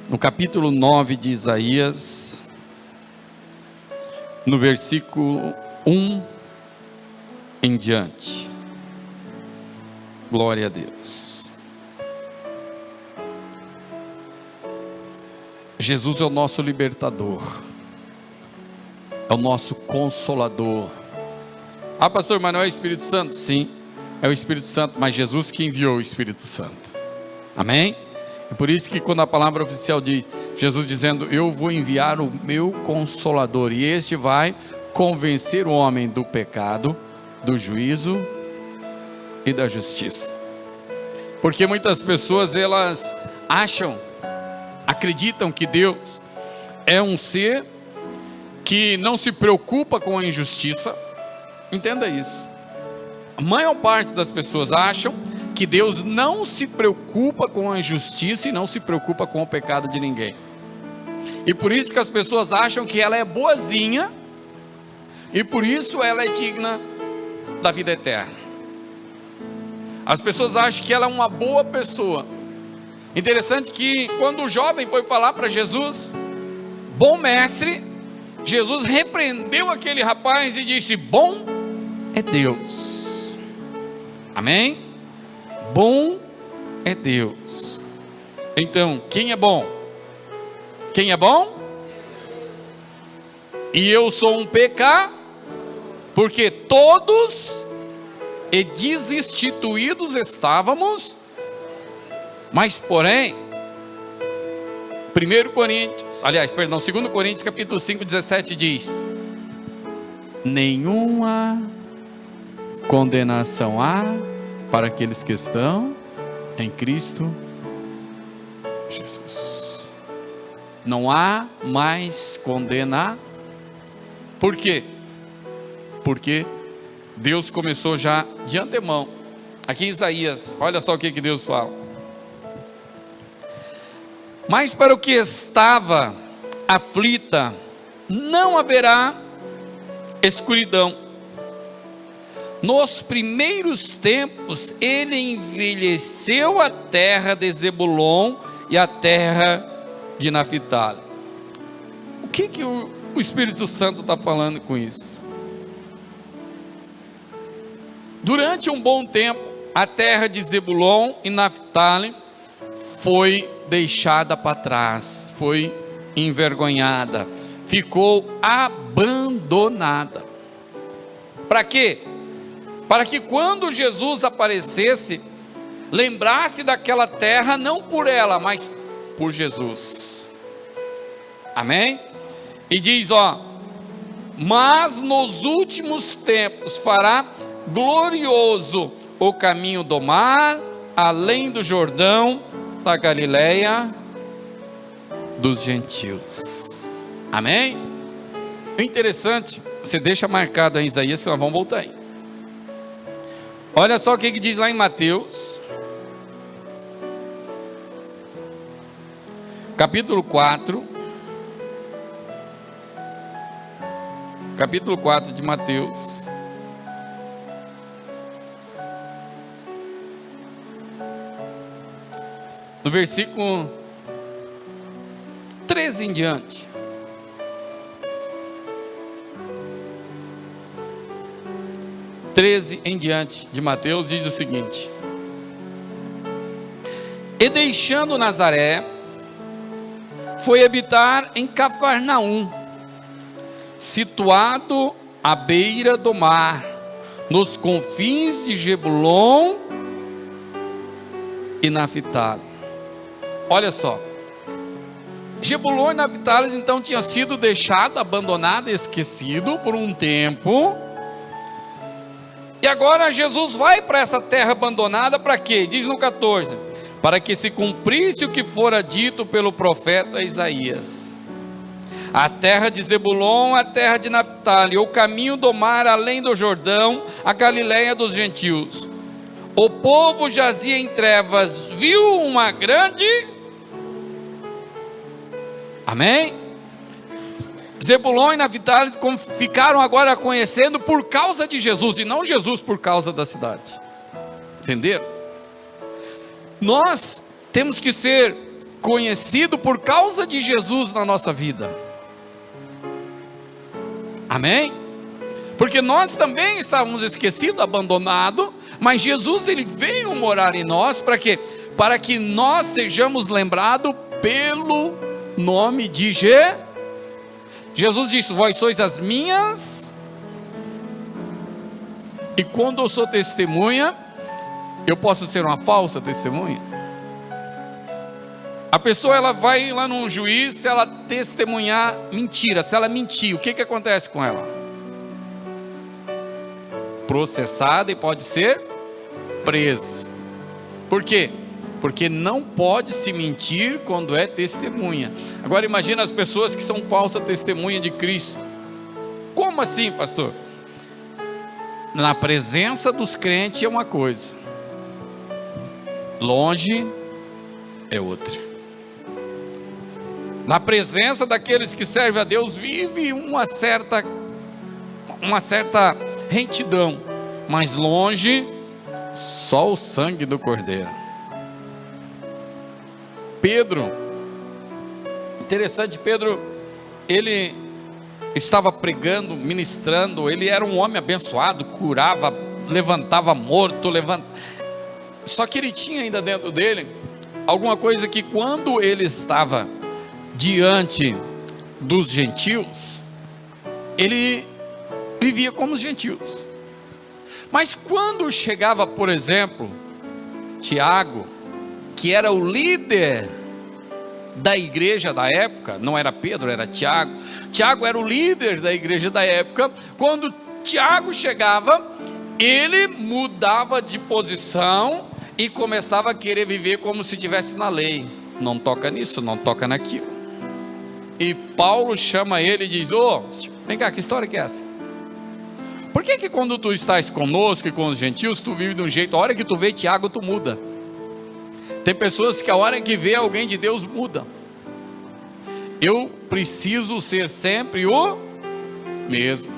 no capítulo 9 de Isaías, no versículo 1 em diante. Glória a Deus. Jesus é o nosso libertador, é o nosso consolador. Ah, pastor, mas não é o Espírito Santo? Sim, é o Espírito Santo, mas Jesus que enviou o Espírito Santo. Amém? É por isso que quando a palavra oficial diz, Jesus dizendo, eu vou enviar o meu Consolador, e este vai convencer o homem do pecado, do juízo e da justiça. Porque muitas pessoas, elas acreditam que Deus é um ser que não se preocupa com a injustiça. Entenda isso. A maior parte das pessoas acham que Deus não se preocupa com a injustiça e não se preocupa com o pecado de ninguém. E por isso que as pessoas acham que ela é boazinha, e por isso ela é digna da vida eterna. As pessoas acham que ela é uma boa pessoa. Interessante que quando o jovem foi falar para Jesus, bom mestre, Jesus repreendeu aquele rapaz e disse, bom é Deus. Amém? Bom é Deus. Então, quem é bom? Quem é bom? E eu sou um pecador, porque todos e desinstituídos estávamos, mas porém, 2 Coríntios capítulo 5, 17 diz, nenhuma condenação há para aqueles que estão em Cristo Jesus. Não há mais condenação. Por quê? Porque Deus começou já de antemão. Aqui em Isaías, olha só o que Deus fala. Mas para o que estava aflita, não haverá escuridão. Nos primeiros tempos, ele envelheceu a terra de Zebulon e a terra de Naphtali. O que o Espírito Santo está falando com isso? Durante um bom tempo, a terra de Zebulon e Naphtali foi deixada para trás, foi envergonhada, ficou abandonada. Para quê? Para que quando Jesus aparecesse, lembrasse daquela terra, não por ela, mas por Jesus. Amém? E diz, mas nos últimos tempos fará glorioso o caminho do mar, além do Jordão, da Galileia dos gentios. Amém? É interessante, você deixa marcado em Isaías, que nós vamos voltar aí. Olha só o que diz lá em Mateus, capítulo 4, de Mateus. No versículo 13 em diante. De Mateus diz o seguinte: e deixando Nazaré, foi habitar em Cafarnaum, situado à beira do mar, nos confins de Zebulon e Naphtali. Olha só, Zebulon e Naphtali então tinha sido deixado, abandonado, esquecido por um tempo. E agora Jesus vai para essa terra abandonada para quê? Diz no 14, para que se cumprisse o que fora dito pelo profeta Isaías. A terra de Zebulon, a terra de Naphtali, o caminho do mar além do Jordão, a Galileia dos gentios. O povo jazia em trevas, viu uma grande... Amém? Zebulon e Naphtali ficaram agora conhecendo por causa de Jesus, e não Jesus por causa da cidade. Entenderam? Nós temos que ser conhecido por causa de Jesus na nossa vida. Amém? Porque nós também estávamos esquecidos, abandonados, mas Jesus, ele veio morar em nós, para quê? Para que nós sejamos lembrados pelo nome de Jesus disse: vós sois as minhas. E quando eu sou testemunha, eu posso ser uma falsa testemunha? A pessoa, ela vai lá num juiz, se ela testemunhar mentira, se ela mentir, o que acontece com ela? Processada e pode ser presa. Por quê? Porque não pode se mentir quando é testemunha. Agora imagina as pessoas que são falsa testemunha de Cristo. Como assim, pastor? Na presença dos crentes é uma coisa, longe é outra. Na presença daqueles que servem a Deus, vive uma certa retidão, mas longe, só o sangue do Cordeiro. Pedro, interessante, Pedro, ele estava pregando, ministrando, ele era um homem abençoado, curava, levantava morto, só que ele tinha ainda dentro dele alguma coisa que, quando ele estava diante dos gentios, ele vivia como os gentios. Mas quando chegava, por exemplo, Tiago, que era o líder da igreja da época, não era Pedro, era Tiago. Tiago era o líder da igreja da época. Quando Tiago chegava, ele mudava de posição e começava a querer viver como se estivesse na lei. Não toca nisso, não toca naquilo. E Paulo chama ele e diz: vem cá, que história que é essa? Por que quando tu estás conosco e com os gentios, tu vive de um jeito, a hora que tu vê Tiago, tu muda? Tem pessoas que a hora que vê alguém de Deus muda. Eu preciso ser sempre o mesmo.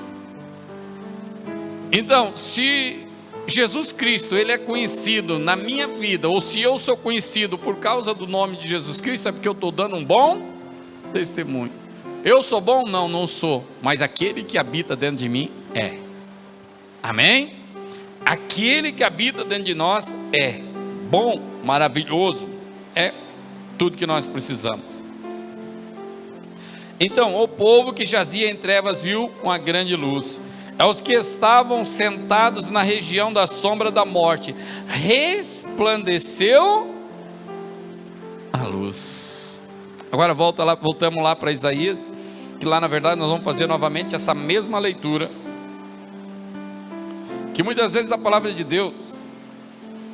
Então, se Jesus Cristo, ele é conhecido na minha vida, ou se eu sou conhecido por causa do nome de Jesus Cristo, é porque eu estou dando um bom testemunho. Eu sou bom? Não, não sou, mas aquele que habita dentro de mim é. Amém? Aquele que habita dentro de nós é bom, maravilhoso, é tudo que nós precisamos. Então, o povo que jazia em trevas viu uma grande luz. Aos que estavam sentados na região da sombra da morte, resplandeceu a luz. Agora voltamos lá para Isaías, que lá na verdade nós vamos fazer novamente essa mesma leitura, que muitas vezes a palavra de Deus,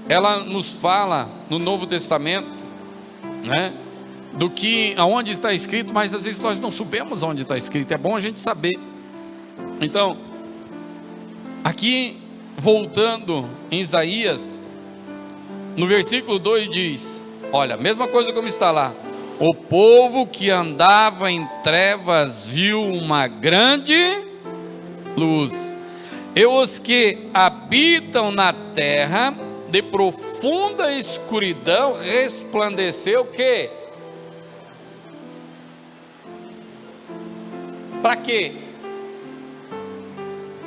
ela nos fala no Novo Testamento, né, do que, aonde está escrito, mas às vezes nós não sabemos aonde está escrito. É bom a gente saber. Então, aqui, voltando em Isaías, no versículo 2 diz, olha, a mesma coisa como está lá: o povo que andava em trevas viu uma grande luz, e os que habitam na terra de profunda escuridão resplandeceu o quê? Para quê?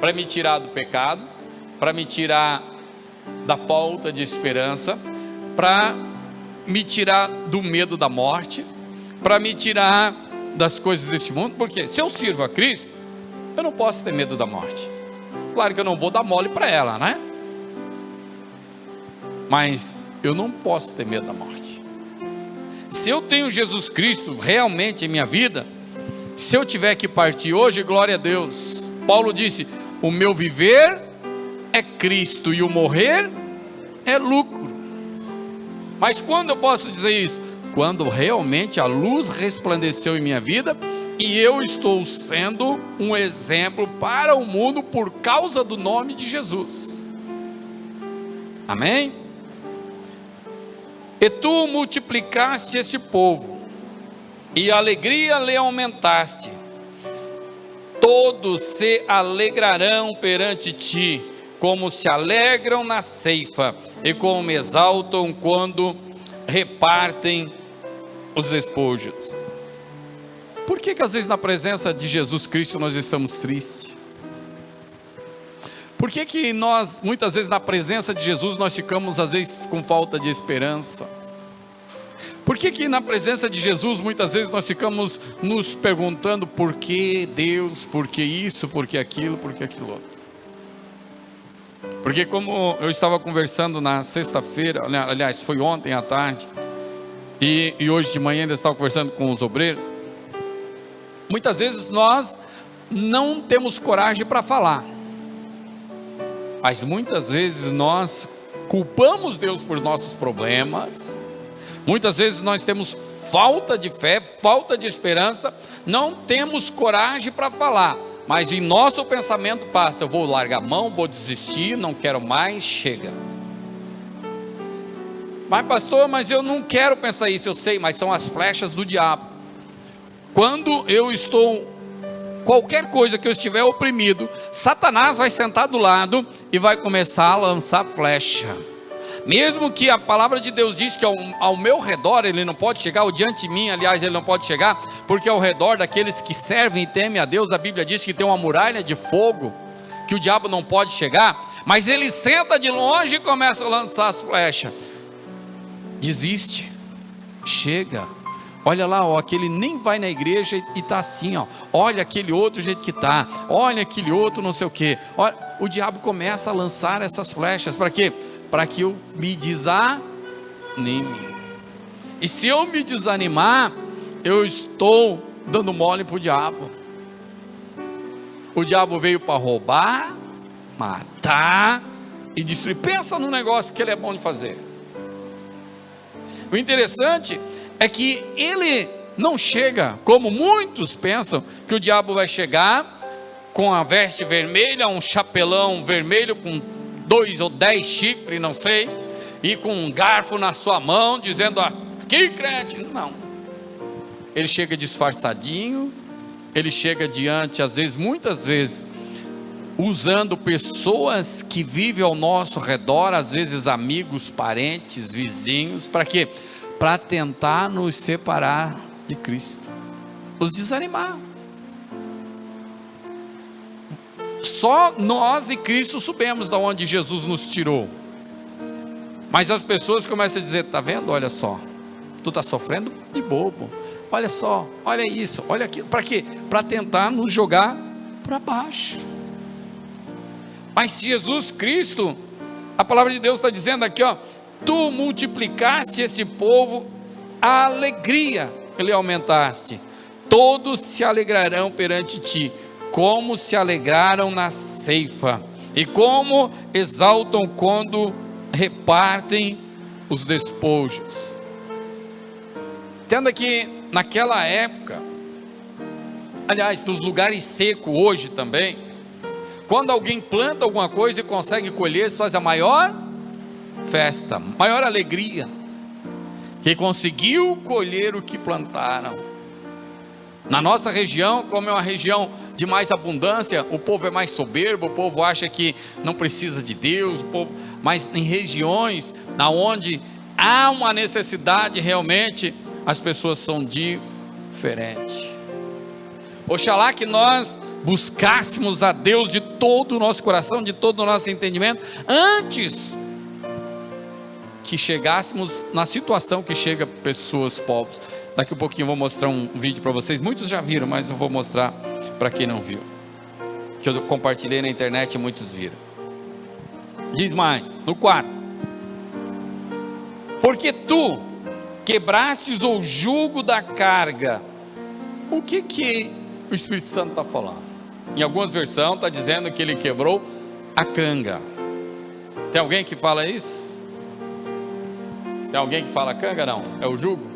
Para me tirar do pecado, para me tirar da falta de esperança, para me tirar do medo da morte, para me tirar das coisas deste mundo. Porque se eu sirvo a Cristo, eu não posso ter medo da morte. Claro que eu não vou dar mole para ela, né? Mas eu não posso ter medo da morte. Se eu tenho Jesus Cristo realmente em minha vida, se eu tiver que partir hoje, glória a Deus. Paulo disse: o meu viver é Cristo e o morrer é lucro. Mas quando eu posso dizer isso? Quando realmente a luz resplandeceu em minha vida e eu estou sendo um exemplo para o mundo por causa do nome de Jesus. Amém? E tu multiplicaste esse povo, e a alegria lhe aumentaste. Todos se alegrarão perante ti, como se alegram na ceifa, e como exaltam quando repartem os despojos. Por que às vezes na presença de Jesus Cristo nós estamos tristes? Por que nós, muitas vezes na presença de Jesus, nós ficamos às vezes com falta de esperança? Por que na presença de Jesus, muitas vezes nós ficamos nos perguntando por que Deus, por que isso, por que aquilo outro? Porque como eu estava conversando na sexta-feira, aliás, foi ontem à tarde, e hoje de manhã ainda estava conversando com os obreiros, muitas vezes nós não temos coragem para falar, mas muitas vezes nós culpamos Deus por nossos problemas, muitas vezes nós temos falta de fé, falta de esperança, não temos coragem para falar, mas em nosso pensamento passa: eu vou largar a mão, vou desistir, não quero mais, chega. Mas pastor, mas eu não quero pensar isso, eu sei, mas são as flechas do diabo. Quando eu estou, qualquer coisa que eu estiver oprimido, Satanás vai sentar do lado e vai começar a lançar flecha. Mesmo que a palavra de Deus diz que ao meu redor ele não pode chegar, ou diante de mim, aliás, ele não pode chegar, porque ao redor daqueles que servem e temem a Deus, a Bíblia diz que tem uma muralha de fogo, que o diabo não pode chegar, mas ele senta de longe e começa a lançar as flechas. Desiste, chega. Olha lá, ó, aquele nem vai na igreja e está assim, ó. Olha aquele outro jeito que está. Olha aquele outro não sei o que. O diabo começa a lançar essas flechas. Para quê? Para que eu me desanime. E se eu me desanimar, eu estou dando mole para o diabo. O diabo veio para roubar, matar e destruir. Pensa num negócio que ele é bom de fazer. O interessante é que ele não chega, como muitos pensam, que o diabo vai chegar com a veste vermelha, um chapelão vermelho com 2 ou 10 chifres, não sei, e com um garfo na sua mão, dizendo: aqui crente. Não, ele chega disfarçadinho, ele chega diante, às vezes, muitas vezes, usando pessoas que vivem ao nosso redor, às vezes amigos, parentes, vizinhos. Para quê? Para tentar nos separar de Cristo, nos desanimar. Só nós e Cristo sabemos de onde Jesus nos tirou. Mas as pessoas começam a dizer: está vendo, olha só, tu está sofrendo de bobo, olha só, olha isso, olha aquilo. Para quê? Para tentar nos jogar para baixo. Mas Jesus Cristo, a palavra de Deus está dizendo aqui, ó: tu multiplicaste esse povo, a alegria lhe aumentaste, todos se alegrarão perante ti, como se alegraram na ceifa, e como exaltam quando repartem os despojos. Entenda que naquela época, aliás, nos lugares secos hoje também, quando alguém planta alguma coisa e consegue colher, isso faz a maior festa, maior alegria, que conseguiu colher o que plantaram. Na nossa região, como é uma região de mais abundância, o povo é mais soberbo, o povo acha que não precisa de Deus, mas em regiões onde há uma necessidade realmente, as pessoas são diferentes. Oxalá que nós buscássemos a Deus de todo o nosso coração, de todo o nosso entendimento, antes que chegássemos na situação que chega pessoas, povos. Daqui a pouquinho eu vou mostrar um vídeo para vocês, muitos já viram, mas eu vou mostrar para quem não viu, que eu compartilhei na internet e muitos viram. Diz mais, no 4: porque tu quebrastes o jugo da carga. O que o Espírito Santo está falando? Em algumas versões está dizendo que ele quebrou a canga. Tem alguém que fala isso? Tem alguém que fala canga? Não, é o jugo.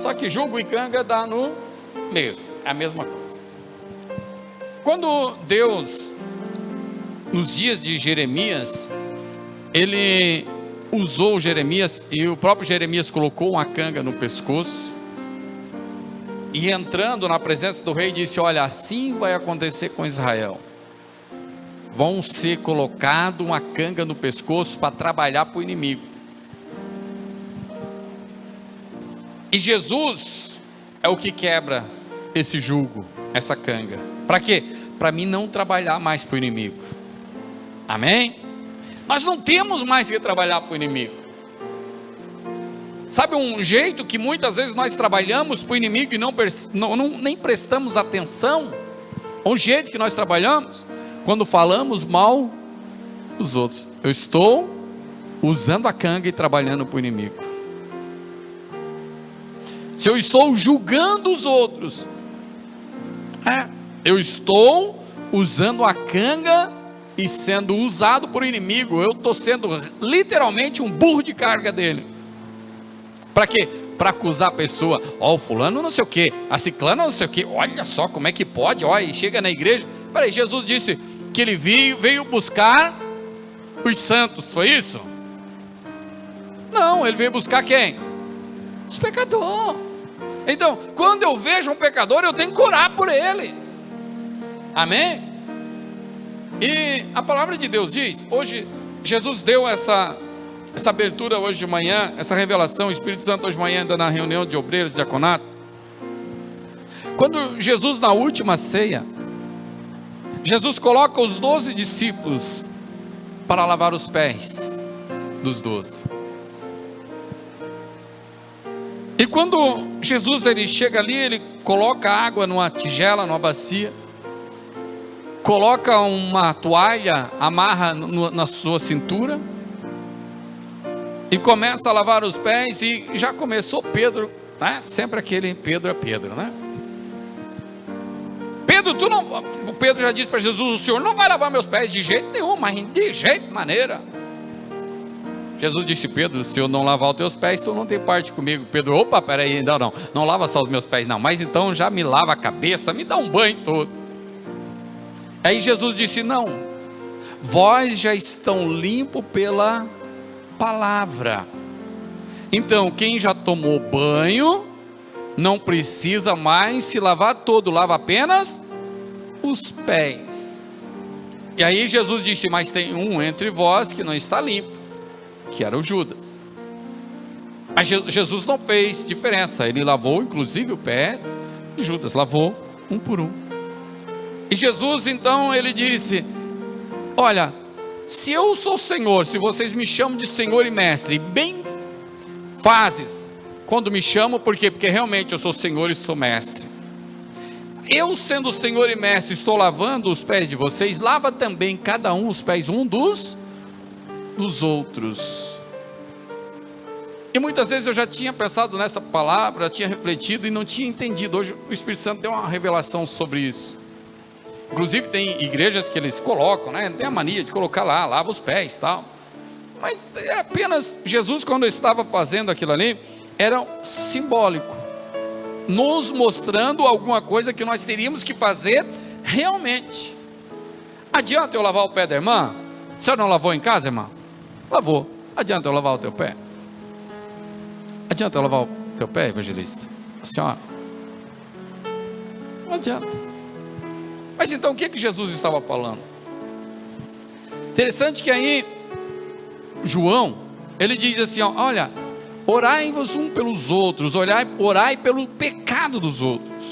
Só que jugo e canga dá no mesmo, é a mesma coisa. Quando Deus, nos dias de Jeremias, ele usou Jeremias, e o próprio Jeremias colocou uma canga no pescoço, e entrando na presença do rei, disse: olha, assim vai acontecer com Israel, vão ser colocado uma canga no pescoço para trabalhar para o inimigo. E Jesus é o que quebra esse jugo, essa canga. Para quê? Para mim não trabalhar mais para o inimigo. Amém? Nós não temos mais que trabalhar para o inimigo. Sabe um jeito que muitas vezes nós trabalhamos para o inimigo e nem prestamos atenção? Um jeito que nós trabalhamos quando falamos mal dos outros. Eu estou usando a canga e trabalhando para o inimigo. Se eu estou julgando os outros, eu estou usando a canga e sendo usado por inimigo. Eu estou sendo literalmente um burro de carga dele. Para quê? Para acusar a pessoa. O fulano não sei o que, a ciclana não sei o que. Olha só como é que pode. E chega na igreja. Peraí, Jesus disse que ele veio buscar os santos, foi isso? Não, ele veio buscar quem? Os pecadores. Então, quando eu vejo um pecador, eu tenho que orar por ele. Amém? E a palavra de Deus diz, hoje Jesus deu essa abertura hoje de manhã, essa revelação, o Espírito Santo hoje de manhã ainda na reunião de obreiros de diaconato. Quando Jesus na última ceia, Jesus coloca os 12 discípulos para lavar os pés dos 12. E quando Jesus ele chega ali, ele coloca água numa tigela, numa bacia, coloca uma toalha, amarra na sua cintura e começa a lavar os pés. E já começou Pedro, né? Sempre aquele Pedro é Pedro, né? O Pedro já disse para Jesus: o Senhor não vai lavar meus pés de jeito nenhum, mas de jeito maneira. Jesus disse: Pedro, se eu não lavar os teus pés, tu não tem parte comigo. Pedro: opa, peraí, não lava só os meus pés não, mas então já me lava a cabeça, me dá um banho todo. Aí Jesus disse: não, vós já estão limpos pela palavra. Então quem já tomou banho não precisa mais se lavar todo, lava apenas os pés. E aí Jesus disse: mas tem um entre vós que não está limpo, que era o Judas. Mas Jesus não fez diferença, ele lavou inclusive o pé de Judas, lavou um por um. E Jesus então ele disse: olha, se eu sou Senhor, se vocês me chamam de Senhor e Mestre, bem fazes quando me chamam, por quê? Porque realmente eu sou Senhor e sou Mestre. Eu sendo Senhor e Mestre, estou lavando os pés de vocês, lava também cada um os pés um dos outros. E muitas vezes eu já tinha pensado nessa palavra, tinha refletido e não tinha entendido. Hoje o Espírito Santo deu uma revelação sobre isso. Inclusive tem igrejas que eles colocam, né? Tem a mania de colocar lá, lava os pés e tal. Mas é apenas Jesus, quando estava fazendo aquilo ali, era simbólico, nos mostrando alguma coisa que nós teríamos que fazer realmente. Adianta eu lavar o pé da irmã? A senhora não lavou em casa, irmã? Lavou. Adianta eu lavar o teu pé? Adianta eu lavar o teu pé, evangelista? A senhora? Não adianta. Mas então o que Jesus estava falando? Interessante que aí João, ele diz assim, olha, orai-vos um pelos outros, orai pelo pecado dos outros.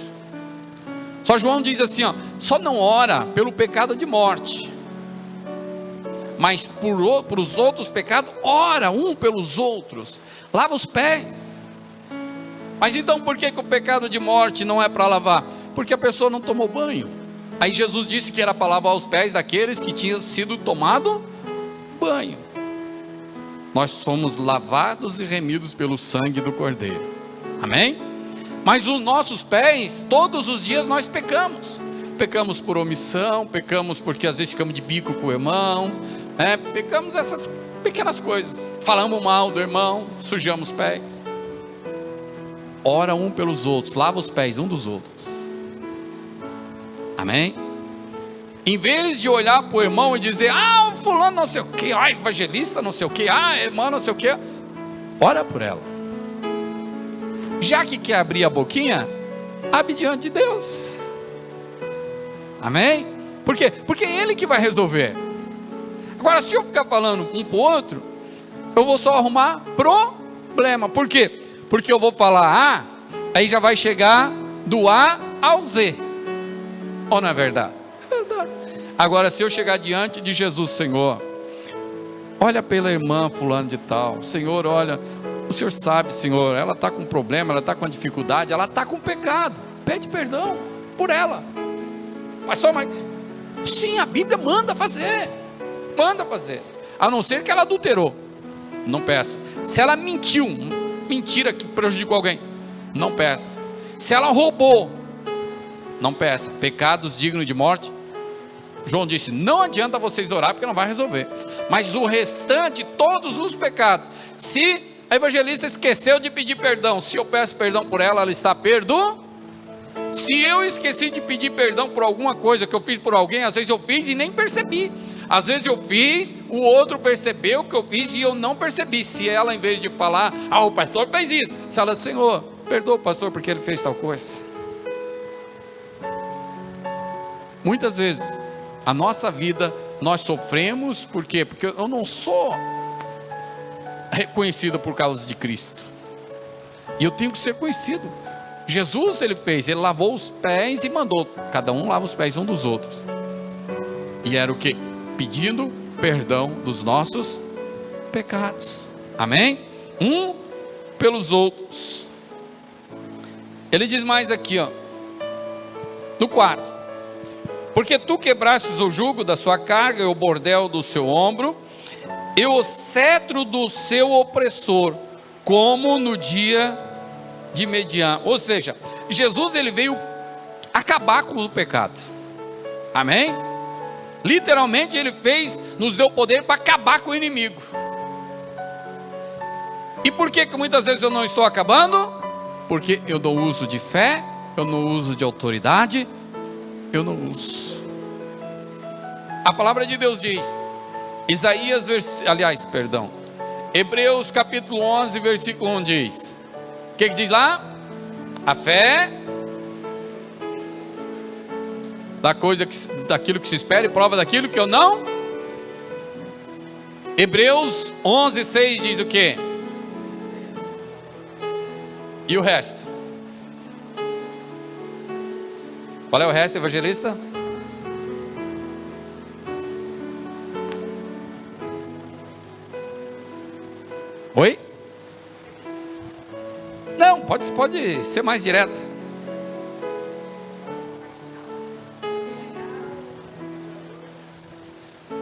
Só João diz assim, só não ora pelo pecado de morte, mas por os outros pecados, ora um pelos outros, lava os pés. Mas então por que o pecado de morte não é para lavar? Porque a pessoa não tomou banho. Aí Jesus disse que era para lavar os pés daqueles que tinham sido tomado banho. Nós somos lavados e remidos pelo sangue do Cordeiro, amém? Mas os nossos pés, todos os dias nós pecamos. Pecamos por omissão, pecamos porque às vezes ficamos de bico com o irmão, pecamos essas pequenas coisas, falamos mal do irmão, sujamos os pés. Ora um pelos outros, lava os pés um dos outros, amém? Em vez de olhar para o irmão e dizer, o fulano não sei o que, evangelista não sei o que, irmã não sei o que, ora por ela. Já que quer abrir a boquinha, abre diante de Deus, amém? Por quê? Porque é Ele que vai resolver. Agora, se eu ficar falando um para o outro, eu vou só arrumar problema. Por quê? Porque eu vou falar A, aí já vai chegar do A ao Z. Ou não é verdade? É verdade. Agora, se eu chegar diante de Jesus, Senhor, olha pela irmã fulano de tal, Senhor, olha, o Senhor sabe, Senhor, ela está com problema, ela está com dificuldade, ela está com pecado, pede perdão por ela. Pastor, mas sim, a Bíblia manda fazer, a não ser que ela adulterou, não peça. Se ela mentiu, mentira que prejudicou alguém, não peça. Se ela roubou, não peça. Pecados dignos de morte, João disse, não adianta vocês orar, porque não vai resolver. Mas o restante, todos os pecados, se a evangelista esqueceu de pedir perdão, se eu peço perdão por ela, ela está perdoada. Se eu esqueci de pedir perdão por alguma coisa que eu fiz por alguém, às vezes eu fiz e nem percebi. Às vezes eu fiz, o outro percebeu que eu fiz e eu não percebi. Se ela, em vez de falar, o pastor fez isso, se ela, Senhor, perdoa o pastor porque ele fez tal coisa. Muitas vezes, a nossa vida, nós sofremos, por quê? Porque eu não sou reconhecido por causa de Cristo, e eu tenho que ser conhecido. Jesus, ele lavou os pés e mandou, cada um lava os pés um dos outros, e era o quê? Pedindo perdão dos nossos pecados, amém? Um pelos outros. Ele diz mais aqui, no 4, porque tu quebrastes o jugo da sua carga e o bordel do seu ombro, e o cetro do seu opressor, como no dia de Midian. Ou seja, Jesus, ele veio acabar com o pecado, amém? Literalmente ele nos deu poder para acabar com o inimigo. E por que muitas vezes eu não estou acabando? Porque eu não uso de fé, eu não uso de autoridade, eu não uso. A palavra de Deus diz, Hebreus capítulo 11 versículo 1 diz, o que diz lá? A fé daquilo que se espera e prova daquilo que eu não. Hebreus 11, 6 diz o que? E o resto? Qual é o resto, evangelista? Oi? Não, pode ser mais direto.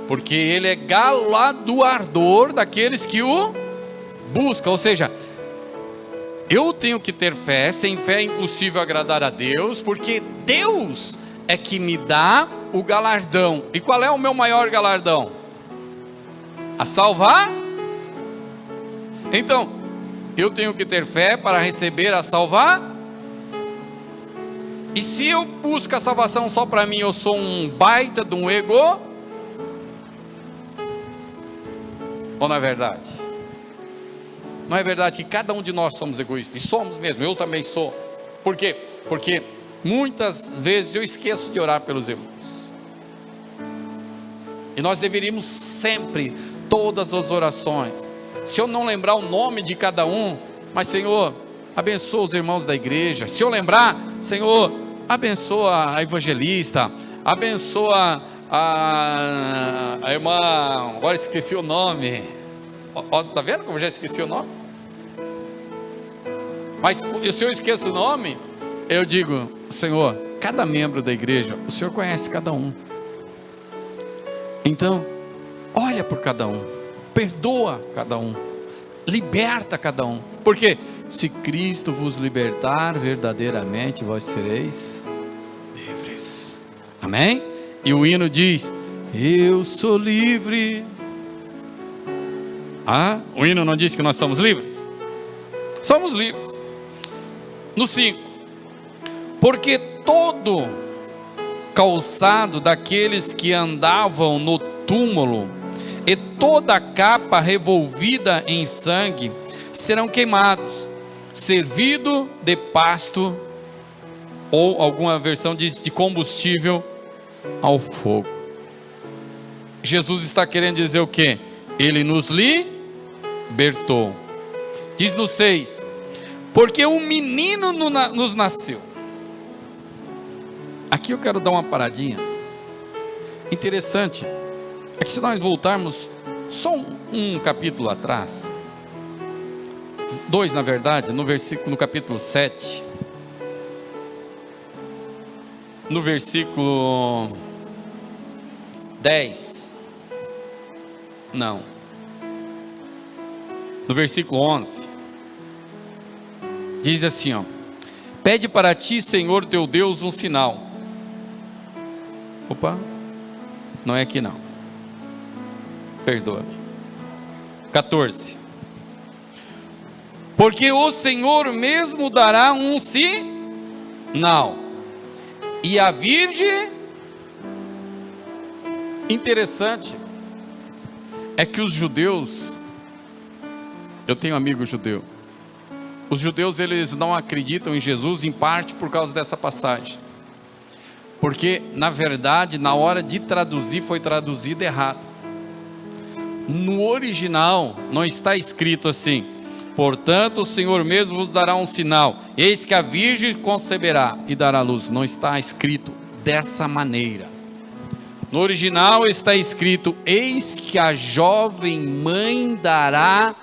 Porque ele é galardoador daqueles que o buscam. Ou seja, eu tenho que ter fé. Sem fé é impossível agradar a Deus, porque Deus é que me dá o galardão. E qual é o meu maior galardão? A salvar. Então, eu tenho que ter fé para receber a salvar. E se eu busco a salvação só para mim, eu sou um baita de um ego. Ou não é verdade? Não é verdade que cada um de nós somos egoístas? E somos mesmo, eu também sou. Por quê? Porque muitas vezes eu esqueço de orar pelos irmãos. E nós deveríamos sempre, todas as orações, se eu não lembrar o nome de cada um, mas Senhor, abençoa os irmãos da igreja. Se eu lembrar, Senhor, abençoa a evangelista, abençoa a irmã, agora esqueci o nome. Está vendo como eu já esqueci o nome? Mas se eu esqueço o nome, eu digo, Senhor, cada membro da igreja, o Senhor conhece cada um. Então, olha por cada um, perdoa cada um, liberta cada um. Porque se Cristo vos libertar, verdadeiramente vós sereis livres. Amém? E o hino diz, eu sou livre. O hino não diz que nós somos livres? Somos livres. No 5, porque todo calçado daqueles que andavam no túmulo e toda a capa revolvida em sangue serão queimados, servido de pasto, ou alguma versão diz de combustível ao fogo. Jesus está querendo dizer o que? Ele nos libertou. Diz no 6, porque um menino nos nasceu. Aqui eu quero dar uma paradinha. Interessante é que se nós voltarmos só um capítulo atrás, 2 na verdade, no capítulo 7, no versículo 10, não, no versículo 11, diz assim, ó: pede para ti, Senhor teu Deus, um sinal. Opa, não é aqui não, perdoa-me. 14, porque o Senhor mesmo dará um sinal, e a virgem, interessante, é que os judeus, eu tenho amigo judeu, os judeus eles não acreditam em Jesus em parte por causa dessa passagem, porque na verdade na hora de traduzir foi traduzido errado. No original não está escrito assim: portanto o Senhor mesmo vos dará um sinal, eis que a virgem conceberá e dará luz. Não está escrito dessa maneira. No original está escrito: eis que a jovem mãe dará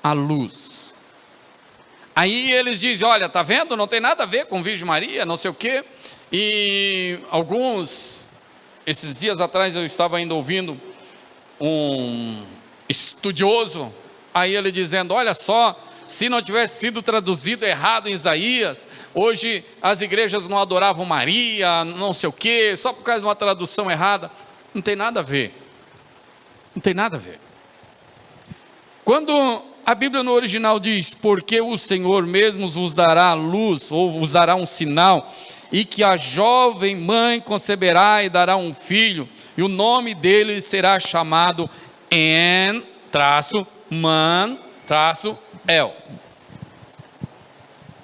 a luz. Aí eles dizem: olha, tá vendo, não tem nada a ver com Virgem Maria, não sei o quê. E esses dias atrás eu estava ainda ouvindo um estudioso, aí ele dizendo: olha só, se não tivesse sido traduzido errado em Isaías, hoje as igrejas não adoravam Maria, não sei o quê, só por causa de uma tradução errada. Não tem nada a ver, não tem nada a ver. Quando a Bíblia no original diz: porque o Senhor mesmo vos dará a luz, ou vos dará um sinal, e que a jovem mãe conceberá e dará um filho, e o nome dele será chamado En-Man-El.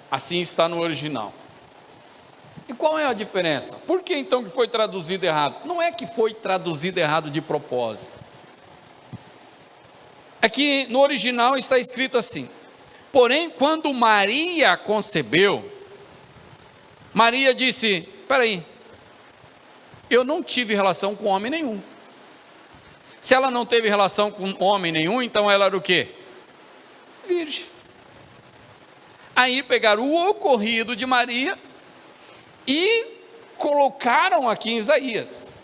Assim está no original. E qual é a diferença? Por que então que foi traduzido errado? Não é que foi traduzido errado de propósito. É que no original está escrito assim: porém, quando Maria concebeu, Maria disse: peraí, eu não tive relação com homem nenhum. Se ela não teve relação com homem nenhum, então ela era o quê? Virgem. Aí pegaram o ocorrido de Maria e colocaram aqui em Isaías.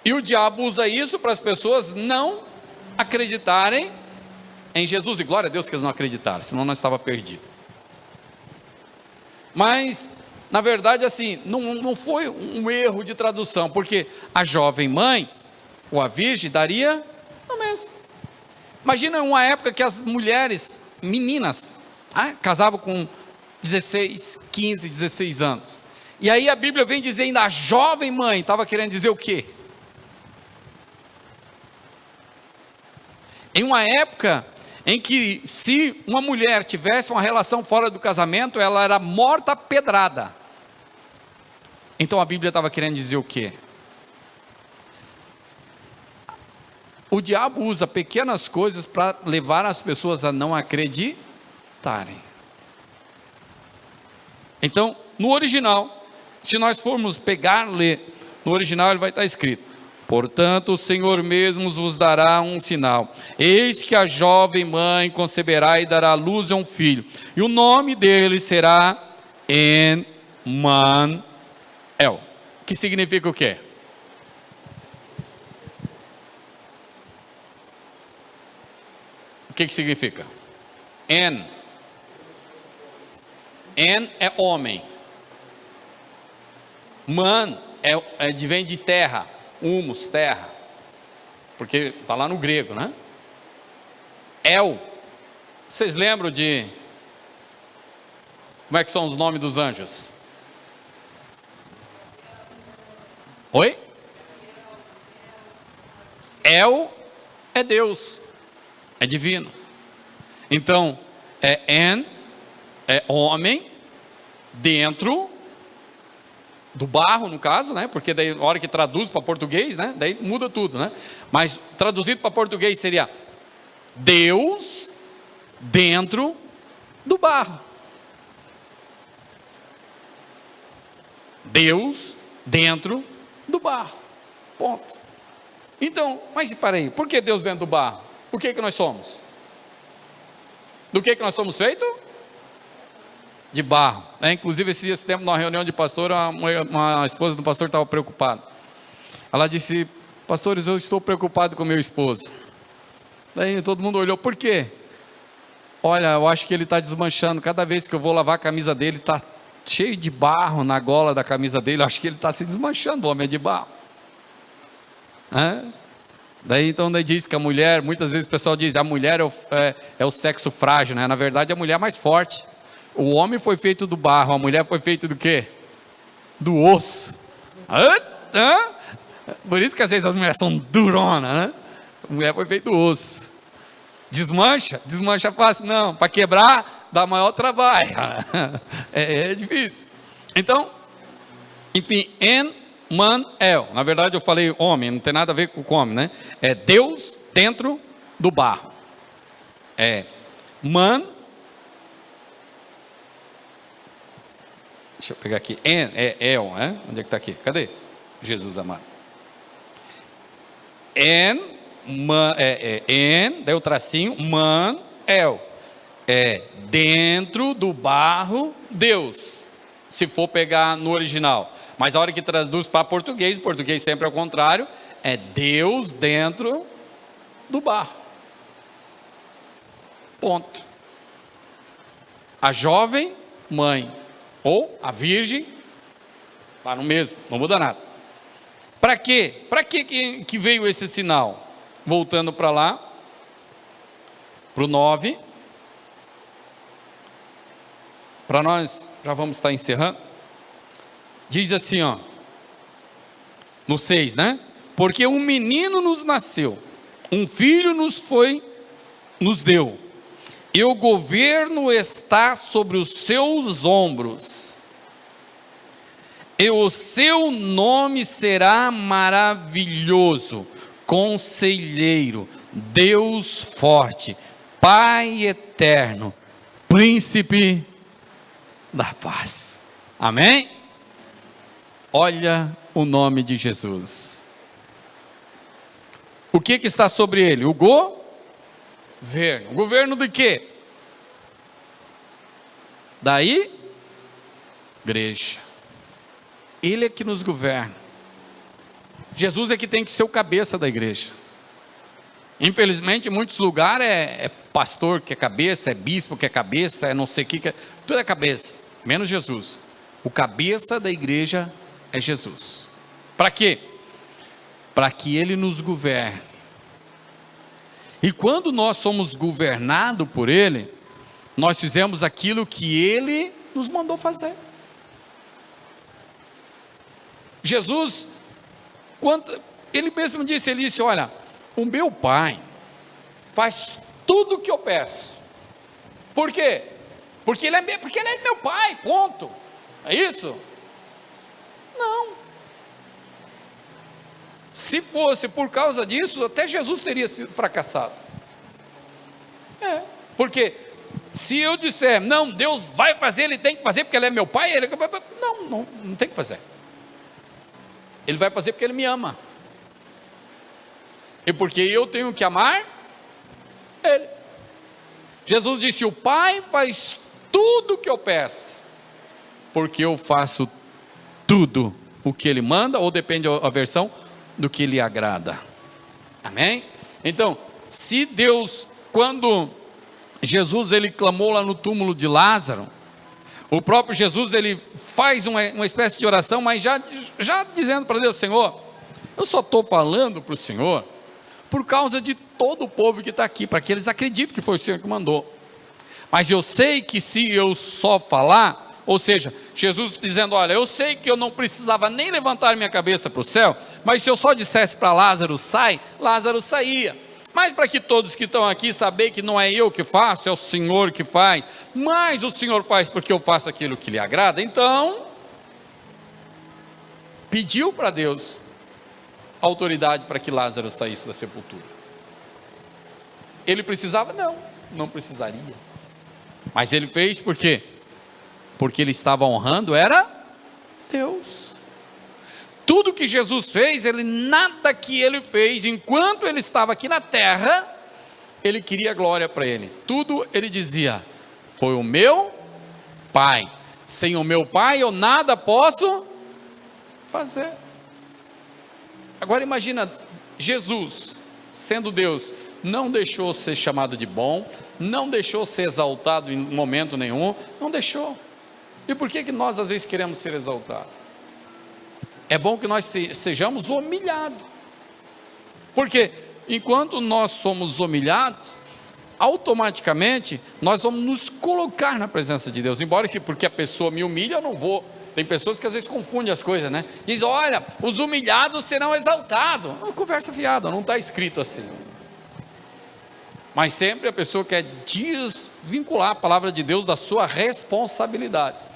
E o diabo usa isso para as pessoas não acreditarem em Jesus. E glória a Deus que eles não acreditaram, senão nós estávamos perdidos. Mas, na verdade, assim, não foi um erro de tradução, porque a jovem mãe, ou a virgem, daria o mesmo. Imagina uma época que as mulheres, meninas, casavam com 16, 15, 16 anos. E aí a Bíblia vem dizer ainda a jovem mãe, estava querendo dizer o quê? Em uma época em que, se uma mulher tivesse uma relação fora do casamento, ela era morta a pedrada. Então a Bíblia estava querendo dizer o quê? O diabo usa pequenas coisas para levar as pessoas a não acreditarem. Então, no original, se nós formos pegar, ler, no original ele vai estar escrito: portanto o Senhor mesmo vos dará um sinal, eis que a jovem mãe conceberá e dará à luz a um filho, e o nome dele será En-Man-El, que significa o quê? O que significa? En é homem, Man vem de terra, humus, terra, porque está lá no grego, né? El, vocês lembram de como é que são os nomes dos anjos? Oi? El é Deus, é divino. Então é homem dentro do barro, no caso, né? Porque daí na hora que traduz para português, né? Daí muda tudo, né? Mas traduzido para português seria Deus dentro do barro. Deus dentro do barro. Ponto. Então, mas para aí, por que Deus dentro do barro? O que nós somos? Do que nós somos feitos? De barro. Inclusive, esse tempo, numa reunião de pastor, uma esposa do pastor estava preocupada. Ela disse: pastores, eu estou preocupado com meu esposo. Daí todo mundo olhou: por quê? Olha, eu acho que ele está desmanchando. Cada vez que eu vou lavar a camisa dele, está cheio de barro na gola da camisa dele. Eu acho que ele está se desmanchando, o homem é de barro. Daí diz que a mulher, muitas vezes o pessoal diz, a mulher é o sexo frágil, né? Na verdade, a mulher é mais forte. O homem foi feito do barro, a mulher foi feita do quê? Do osso. Por isso que às vezes as mulheres são duronas, né? A mulher foi feita do osso. Desmancha fácil, não. Para quebrar, dá maior trabalho. É difícil. Então, enfim, Emmanuel. Na verdade eu falei homem, não tem nada a ver com homem, né? É Deus dentro do barro. Deixa eu pegar aqui. El, né? Onde é que está aqui? Cadê? Jesus amado. Daí o tracinho, El. Dentro do barro, Deus. Se for pegar no original. Mas a hora que traduz para português sempre é o contrário, é Deus dentro do barro. Ponto. A jovem mãe, ou a virgem, está no mesmo, não muda nada. Para quê? Para que veio esse sinal? Voltando para lá, para o 9, para nós, já vamos estar encerrando. Diz assim, no 6, né? Porque um menino nos nasceu, um filho nos deu, e o governo está sobre os seus ombros, e o seu nome será maravilhoso, conselheiro, Deus forte, Pai eterno, príncipe da paz. Amém? Olha o nome de Jesus. O que está sobre ele? O governo. O governo de quê? Daí, igreja. Ele é que nos governa. Jesus é que tem que ser o cabeça da igreja. Infelizmente, em muitos lugares é pastor que é cabeça, é bispo que é cabeça, é não sei o que, tudo é cabeça, menos Jesus. O cabeça da igreja é Jesus. Para quê? Para que Ele nos governe. E quando nós somos governados por Ele, nós fizemos aquilo que Ele nos mandou fazer. Jesus, Ele mesmo disse, olha, o meu Pai faz tudo o que eu peço. Por quê? Porque Ele é meu Pai, ponto. É isso? Não. Se fosse por causa disso, até Jesus teria sido fracassado. Porque se eu disser, não, Deus vai fazer, Ele tem que fazer porque Ele é meu Pai, não tem que fazer. Ele vai fazer porque Ele me ama. E porque eu tenho que amar Ele. Jesus disse, o Pai faz tudo o que eu peço, porque eu faço tudo o que Ele manda, ou depende da versão, do que lhe agrada. Amém? Então, se Deus, quando Jesus ele clamou lá no túmulo de Lázaro, o próprio Jesus ele faz uma espécie de oração, mas já dizendo para Deus, Senhor, eu só estou falando para o Senhor por causa de todo o povo que está aqui, para que eles acreditem que foi o Senhor que mandou. Mas eu sei que se eu só falar, ou seja, Jesus dizendo, olha, eu sei que eu não precisava nem levantar minha cabeça para o céu, mas se eu só dissesse para Lázaro, sai, Lázaro saía. Mas para que todos que estão aqui saber que não é eu que faço, é o Senhor que faz, mas o Senhor faz porque eu faço aquilo que lhe agrada, então, pediu para Deus autoridade para que Lázaro saísse da sepultura. Ele precisava? Não precisaria. Mas ele fez por quê? Porque ele estava honrando, era Deus. Tudo que Jesus fez, nada que ele fez, enquanto ele estava aqui na terra, ele queria glória para ele. Tudo ele dizia, foi o meu Pai. Sem o meu Pai eu nada posso fazer. Agora imagina, Jesus, sendo Deus, não deixou ser chamado de bom, não deixou ser exaltado em momento nenhum, não deixou. E por que nós às vezes queremos ser exaltados? É bom que nós sejamos humilhados, porque enquanto nós somos humilhados, automaticamente nós vamos nos colocar na presença de Deus, embora que porque a pessoa me humilha eu não vou. Tem pessoas que às vezes confundem as coisas, né? Diz, olha, os humilhados serão exaltados. Uma conversa fiada, não está escrito assim. Mas sempre a pessoa quer desvincular a palavra de Deus da sua responsabilidade.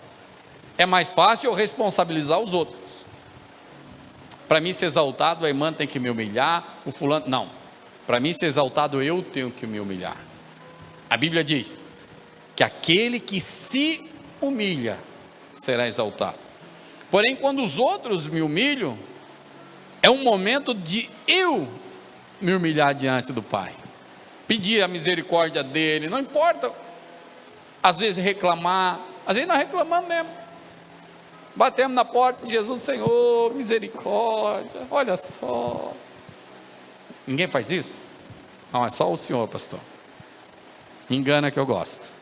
É mais fácil eu responsabilizar os outros. Para mim ser exaltado, a irmã tem que me humilhar, o fulano, não. Para mim ser exaltado, eu tenho que me humilhar. A Bíblia diz que aquele que se humilha será exaltado. Porém, quando os outros me humilham, é um momento de eu me humilhar diante do Pai, pedir a misericórdia dele, não importa, às vezes reclamar, às vezes nós reclamamos mesmo, batemos na porta de Jesus, Senhor, misericórdia, olha só. Ninguém faz isso? Não, é só o senhor, pastor. Engana que eu gosto.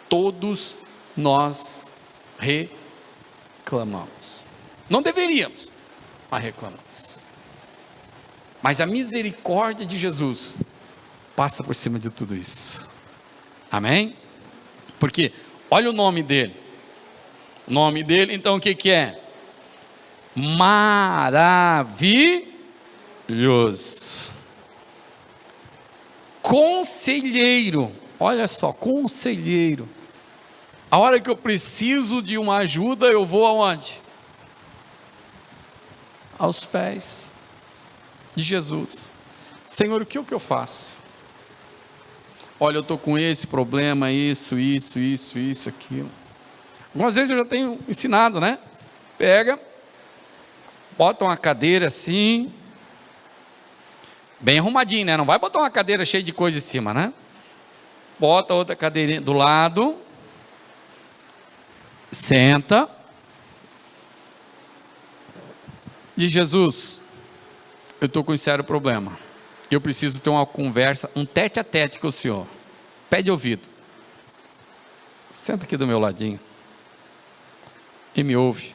Todos nós reclamamos. Não deveríamos, mas reclamamos. Mas a misericórdia de Jesus passa por cima de tudo isso. Amém? Porque olha o nome dele. O nome dele, então, o que é? Maravilhoso. Conselheiro. Olha só, conselheiro. A hora que eu preciso de uma ajuda, eu vou aonde? Aos pés de Jesus. Senhor, o que eu faço? Olha, eu estou com esse problema, isso, aquilo. Algumas vezes eu já tenho ensinado, né? Pega, bota uma cadeira assim, bem arrumadinho, né? Não vai botar uma cadeira cheia de coisa em cima, né? Bota outra cadeirinha do lado, senta, diz, Jesus, eu estou com um sério problema, eu preciso ter uma conversa, um tete a tete com o Senhor, pede ouvido, senta aqui do meu ladinho, e me ouve.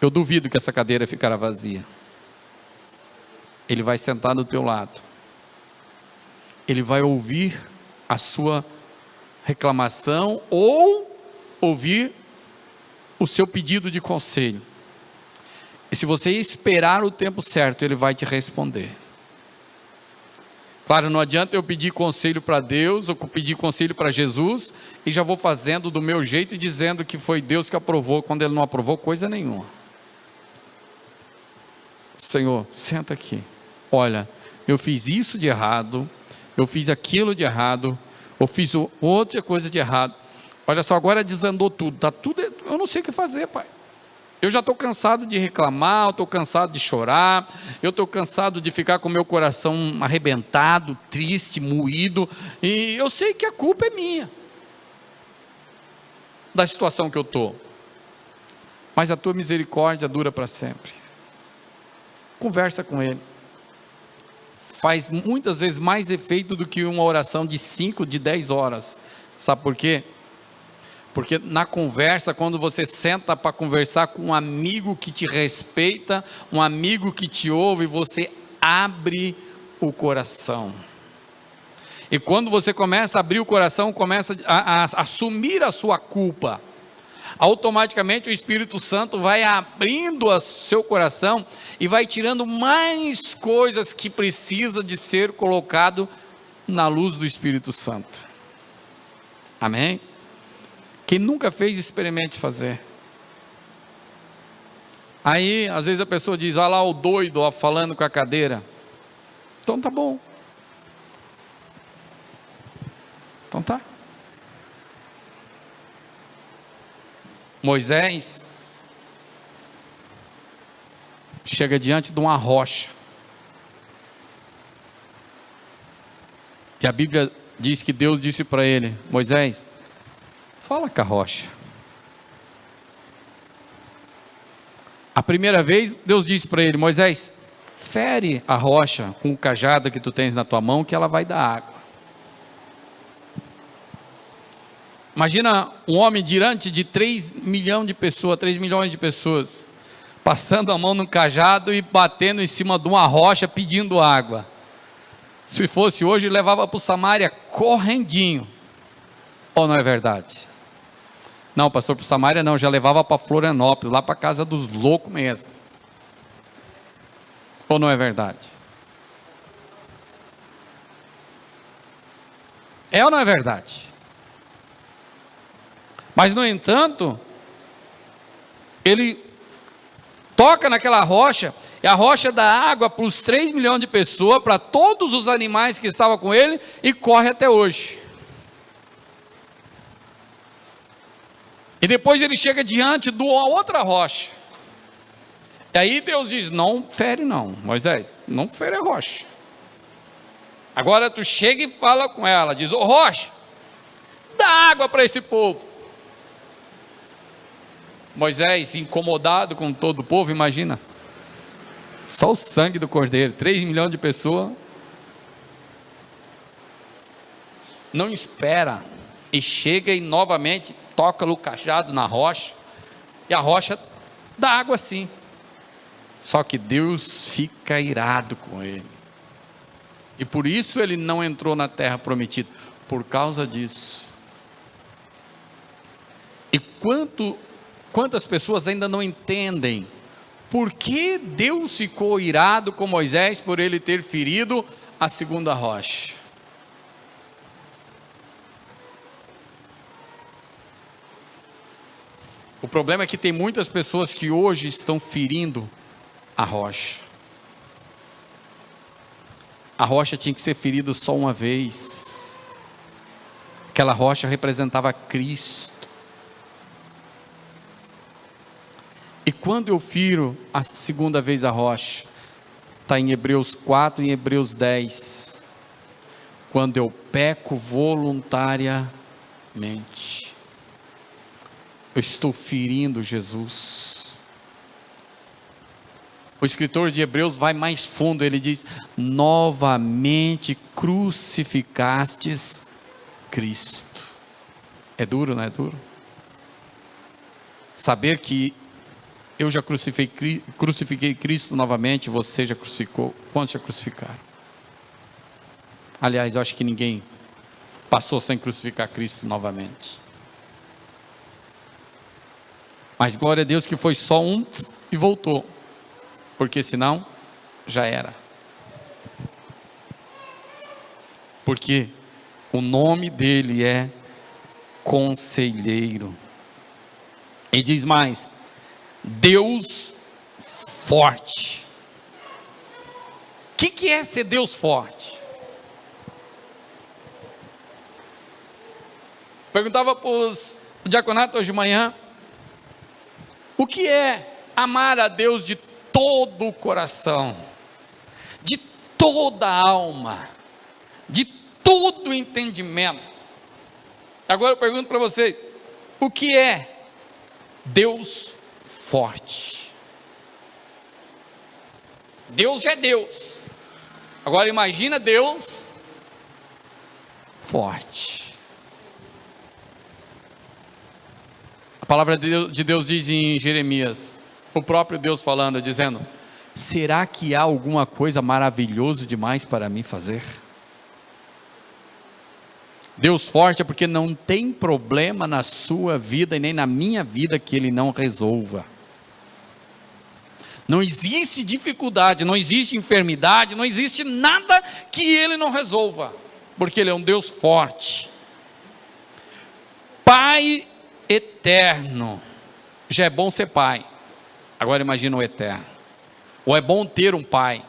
Eu duvido que essa cadeira ficará vazia. Ele vai sentar do teu lado, ele vai ouvir a sua reclamação, ou ouvir o seu pedido de conselho, e se você esperar o tempo certo, ele vai te responder. Claro, não adianta eu pedir conselho para Deus, ou pedir conselho para Jesus, e já vou fazendo do meu jeito, e dizendo que foi Deus que aprovou, quando Ele não aprovou coisa nenhuma. Senhor, senta aqui, olha, eu fiz isso de errado, eu fiz aquilo de errado, eu fiz outra coisa de errado, olha só, agora desandou tudo, está tudo, eu não sei o que fazer, Pai. Eu já estou cansado de reclamar, eu estou cansado de chorar, eu estou cansado de ficar com o meu coração arrebentado, triste, moído, e eu sei que a culpa é minha, da situação que eu estou, mas a tua misericórdia dura para sempre. Conversa com Ele, faz muitas vezes mais efeito do que uma oração de 5, de 10 horas, sabe por quê? Porque na conversa, quando você senta para conversar com um amigo que te respeita, um amigo que te ouve, você abre o coração. E quando você começa a abrir o coração, começa a assumir a sua culpa, automaticamente o Espírito Santo vai abrindo o seu coração e vai tirando mais coisas que precisa de ser colocado na luz do Espírito Santo. Amém? Quem nunca fez, experimente fazer. Aí, às vezes a pessoa diz, olha lá o doido, ó, falando com a cadeira. Então tá bom. Então tá. Moisés chega diante de uma rocha. E a Bíblia diz que Deus disse para ele: Moisés, fala com a rocha. A primeira vez, Deus disse para ele: Moisés, fere a rocha com o cajado que tu tens na tua mão, que ela vai dar água. Imagina um homem diante de 3 milhões de pessoas, passando a mão no cajado e batendo em cima de uma rocha pedindo água. Se fosse hoje, levava para o Samaria correndinho. Ou não é verdade? Não, pastor, para o Samaria não, já levava para Florianópolis, lá para a casa dos loucos mesmo. Ou não é verdade? É ou não é verdade? Mas, no entanto, ele toca naquela rocha, e a rocha dá água para os 3 milhões de pessoas, para todos os animais que estavam com ele, e corre até hoje. E depois ele chega diante de uma outra rocha. E aí Deus diz: não fere não, Moisés, não fere a rocha. Agora tu chega e fala com ela, diz: ô rocha, dá água para esse povo. Moisés, incomodado com todo o povo, imagina, só o sangue do cordeiro, 3 milhões de pessoas, não espera, e chega e novamente toca o cajado na rocha, e a rocha dá água sim, só que Deus fica irado com ele, e por isso ele não entrou na terra prometida, por causa disso. E quantas pessoas ainda não entendem por que Deus ficou irado com Moisés por ele ter ferido a segunda rocha? O problema é que tem muitas pessoas que hoje estão ferindo a rocha. A rocha tinha que ser ferida só uma vez. Aquela rocha representava Cristo. E quando eu firo a segunda vez a rocha, está em Hebreus 4 e em Hebreus 10, quando eu peco voluntariamente, eu estou ferindo Jesus. O escritor de Hebreus vai mais fundo, ele diz: novamente crucificastes Cristo. É duro, não é duro? Saber que eu já crucifiquei Cristo novamente, você já crucificou. Quantos já crucificaram? Aliás, eu acho que ninguém passou sem crucificar Cristo novamente. Mas glória a Deus que foi só um e voltou, porque senão já era. Porque o nome dele é Conselheiro. E diz mais: Deus forte. O que é ser Deus forte? Perguntava para os diaconatos hoje de manhã: o que é amar a Deus de todo o coração, de toda a alma, de todo o entendimento? Agora eu pergunto para vocês: o que é Deus forte? Deus já é Deus. Agora imagina Deus forte. A palavra de Deus diz em Jeremias, o próprio Deus falando, dizendo: será que há alguma coisa maravilhosa demais para mim fazer? Deus forte é porque não tem problema na sua vida e nem na minha vida que Ele não resolva. Não existe dificuldade, não existe enfermidade, não existe nada que Ele não resolva, porque Ele é um Deus forte. Pai eterno. Já é bom ser pai, agora imagina o eterno. Ou é bom ter um pai.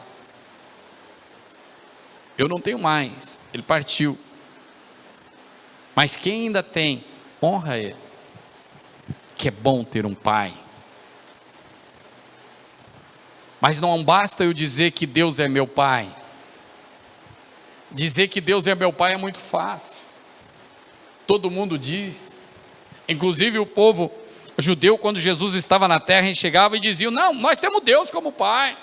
Eu não tenho mais, ele partiu. Mas quem ainda tem, honra ele. Que é bom ter um pai. Mas não basta eu dizer que Deus é meu pai. Dizer que Deus é meu pai é muito fácil. Todo mundo diz. Inclusive o povo judeu, quando Jesus estava na terra, chegava e diziam: não, nós temos Deus como pai.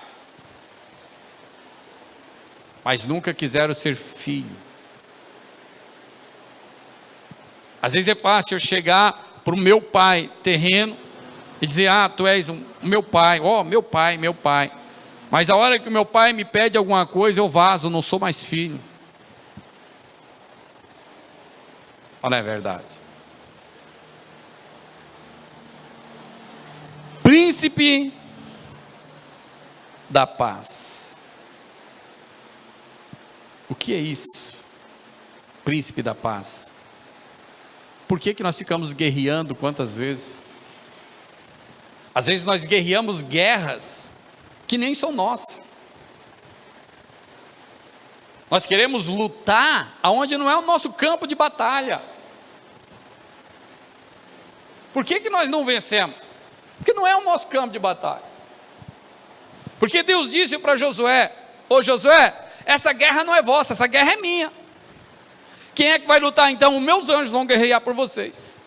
Mas nunca quiseram ser filho. Às vezes é fácil eu chegar para o meu pai terreno e dizer: ah, tu és o meu pai, meu pai, meu pai. Mas a hora que o meu pai me pede alguma coisa, eu vazo, não sou mais filho. Ou não é verdade? Príncipe da paz. O que é isso? Príncipe da paz. Por que nós ficamos guerreando quantas vezes? Às vezes nós guerreamos guerras que nem são nossas. Nós queremos lutar aonde não é o nosso campo de batalha. Por que nós não vencemos? Porque não é o nosso campo de batalha. Porque Deus disse para Josué: ô Josué, essa guerra não é vossa, essa guerra é minha. Quem é que vai lutar então? Os meus anjos vão guerrear por vocês.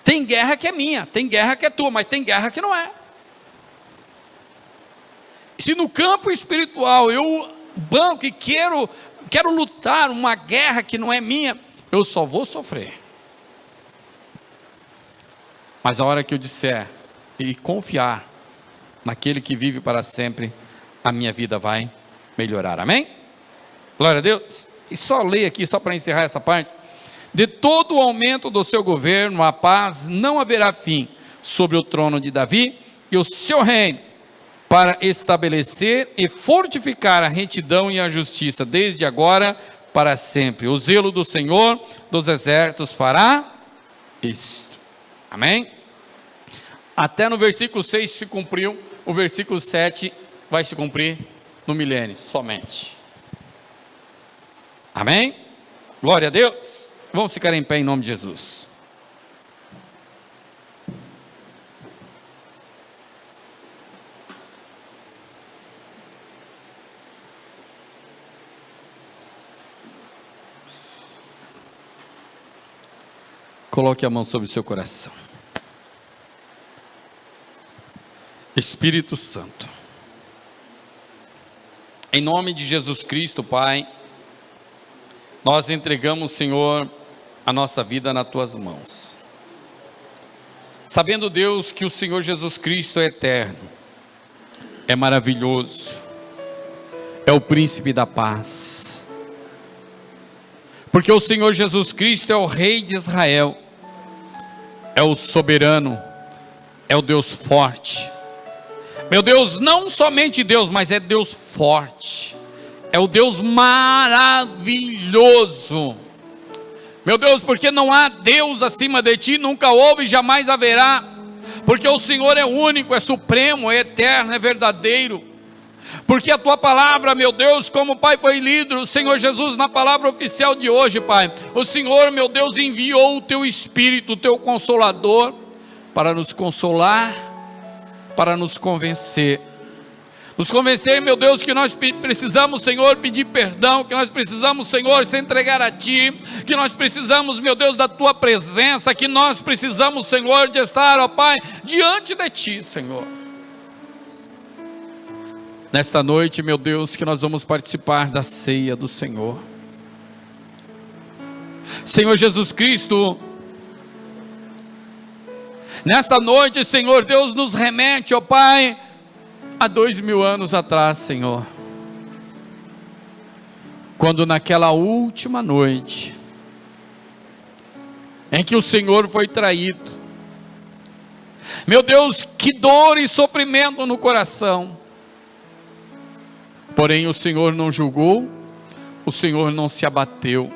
Tem guerra que é minha, tem guerra que é tua, mas tem guerra que não é. Se no campo espiritual eu banco e quero lutar uma guerra que não é minha, eu só vou sofrer. Mas a hora que eu disser e confiar naquele que vive para sempre, a minha vida vai melhorar, amém? Glória a Deus. E só ler aqui, só para encerrar essa parte: de todo o aumento do seu governo, a paz não haverá fim sobre o trono de Davi e o seu reino, para estabelecer e fortificar a retidão e a justiça, desde agora para sempre. O zelo do Senhor dos exércitos fará isto. Amém? Até no versículo 6 se cumpriu, o versículo 7 vai se cumprir no milênio somente. Amém? Glória a Deus. Vamos ficar em pé em nome de Jesus. Coloque a mão sobre o seu coração. Espírito Santo, em nome de Jesus Cristo, Pai, nós entregamos, Senhor, a nossa vida nas Tuas mãos. Sabendo, Deus, que o Senhor Jesus Cristo é eterno, é maravilhoso, é o príncipe da paz. Porque o Senhor Jesus Cristo é o Rei de Israel, é o soberano, é o Deus forte. Meu Deus, não somente Deus, mas é Deus forte, é o Deus maravilhoso. Meu Deus, porque não há Deus acima de Ti, nunca houve e jamais haverá. Porque o Senhor é único, é supremo, é eterno, é verdadeiro. Porque a Tua palavra, meu Deus, como Pai foi lido, Senhor Jesus, na palavra oficial de hoje, Pai, o Senhor, meu Deus, enviou o Teu Espírito, o Teu Consolador, para nos consolar, para nos convencer. Nos convencer, meu Deus, que nós precisamos, Senhor, pedir perdão, que nós precisamos, Senhor, se entregar a Ti, que nós precisamos, meu Deus, da Tua presença, que nós precisamos, Senhor, de estar, ó Pai, diante de Ti, Senhor. Nesta noite, meu Deus, que nós vamos participar da ceia do Senhor. Senhor Jesus Cristo, nesta noite, Senhor Deus, nos remete, ó Pai, há 2000 anos atrás, Senhor, quando naquela última noite, em que o Senhor foi traído, meu Deus, que dor e sofrimento no coração, porém o Senhor não julgou, o Senhor não se abateu.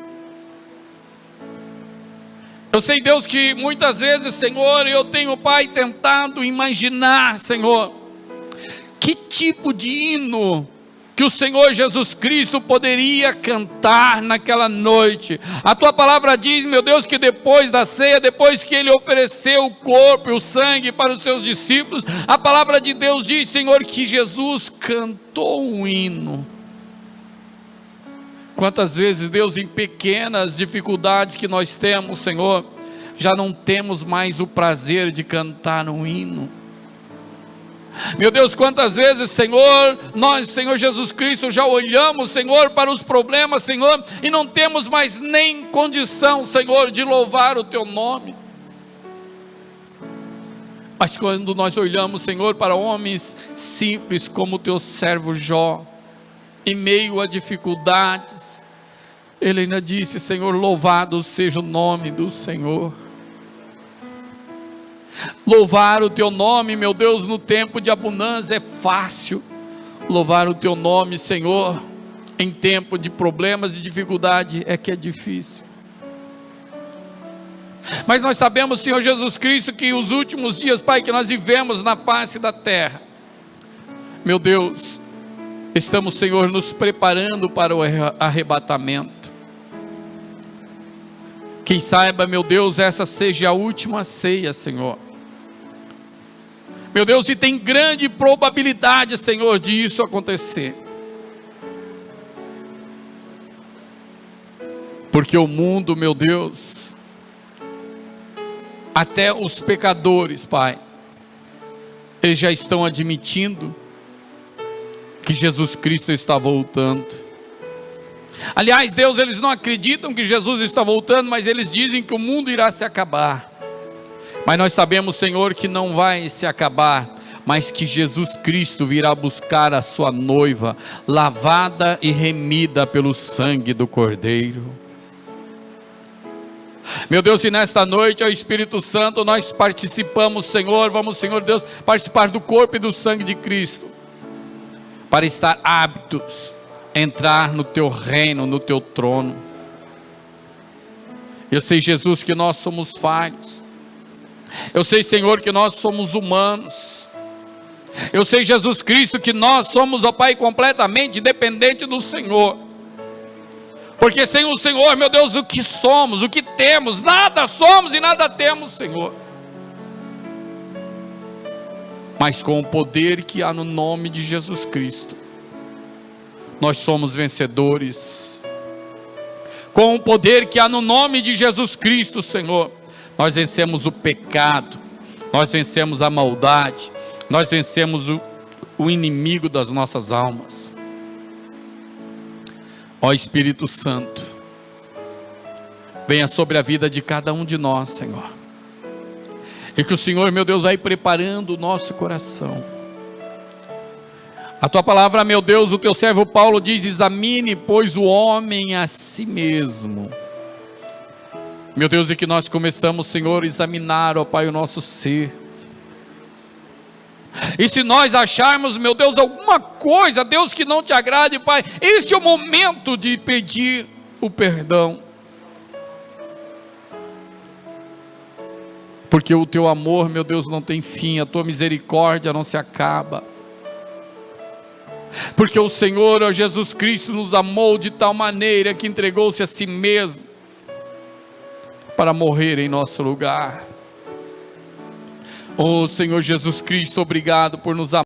Eu sei, Deus, que muitas vezes, Senhor, eu tenho, Pai, tentado imaginar, Senhor, que tipo de hino que o Senhor Jesus Cristo poderia cantar naquela noite. A tua palavra diz, meu Deus, que depois da ceia, depois que ele ofereceu o corpo e o sangue para os seus discípulos, a palavra de Deus diz, Senhor, que Jesus cantou um hino. Quantas vezes, Deus, em pequenas dificuldades que nós temos, Senhor, já não temos mais o prazer de cantar um hino. Meu Deus, quantas vezes, Senhor, nós, Senhor Jesus Cristo, já olhamos, Senhor, para os problemas, Senhor, e não temos mais nem condição, Senhor, de louvar o Teu nome. Mas quando nós olhamos, Senhor, para homens simples como o Teu servo Jó, em meio a dificuldades, ele ainda disse, Senhor, louvado seja o nome do Senhor. Louvar o Teu nome, meu Deus, no tempo de abundância é fácil. Louvar o Teu nome, Senhor, em tempo de problemas e dificuldade é que é difícil. Mas nós sabemos, Senhor Jesus Cristo, que os últimos dias, Pai, que nós vivemos na face da terra, meu Deus, estamos, Senhor, nos preparando para o arrebatamento. Quem saiba, meu Deus, essa seja a última ceia, Senhor. Meu Deus, e tem grande probabilidade, Senhor, de isso acontecer. Porque o mundo, meu Deus, até os pecadores, Pai, eles já estão admitindo que Jesus Cristo está voltando. Aliás, Deus, eles não acreditam que Jesus está voltando, mas eles dizem que o mundo irá se acabar. Mas nós sabemos, Senhor, que não vai se acabar, mas que Jesus Cristo virá buscar a sua noiva, lavada e remida pelo sangue do Cordeiro. Meu Deus, e nesta noite, ao Espírito Santo, nós participamos, Senhor, vamos, Senhor Deus, participar do corpo e do sangue de Cristo, para estar aptos a entrar no Teu reino, no Teu trono. Eu sei, Jesus, que nós somos falhos. Eu sei, Senhor, que nós somos humanos. Eu sei, Jesus Cristo, que nós somos, ó Pai, completamente dependente do Senhor. Porque sem o Senhor, meu Deus, o que somos, o que temos, nada somos e nada temos, Senhor. Mas com o poder que há no nome de Jesus Cristo, nós somos vencedores. Com o poder que há no nome de Jesus Cristo, Senhor, nós vencemos o pecado, nós vencemos a maldade, nós vencemos o inimigo das nossas almas. Ó Espírito Santo, venha sobre a vida de cada um de nós, Senhor, e que o Senhor, meu Deus, vai preparando o nosso coração. A Tua palavra, meu Deus, o Teu servo Paulo diz, examine, pois, o homem a si mesmo. Meu Deus, e que nós começamos, Senhor, a examinar, ó Pai, o nosso ser. E se nós acharmos, meu Deus, alguma coisa, Deus, que não Te agrade, Pai, esse é o momento de pedir o perdão. Porque o Teu amor, meu Deus, não tem fim, a Tua misericórdia não se acaba. Porque o Senhor, ó Jesus Cristo, nos amou de tal maneira que entregou-se a si mesmo para morrer em nosso lugar. Oh Senhor Jesus Cristo, obrigado por nos amar.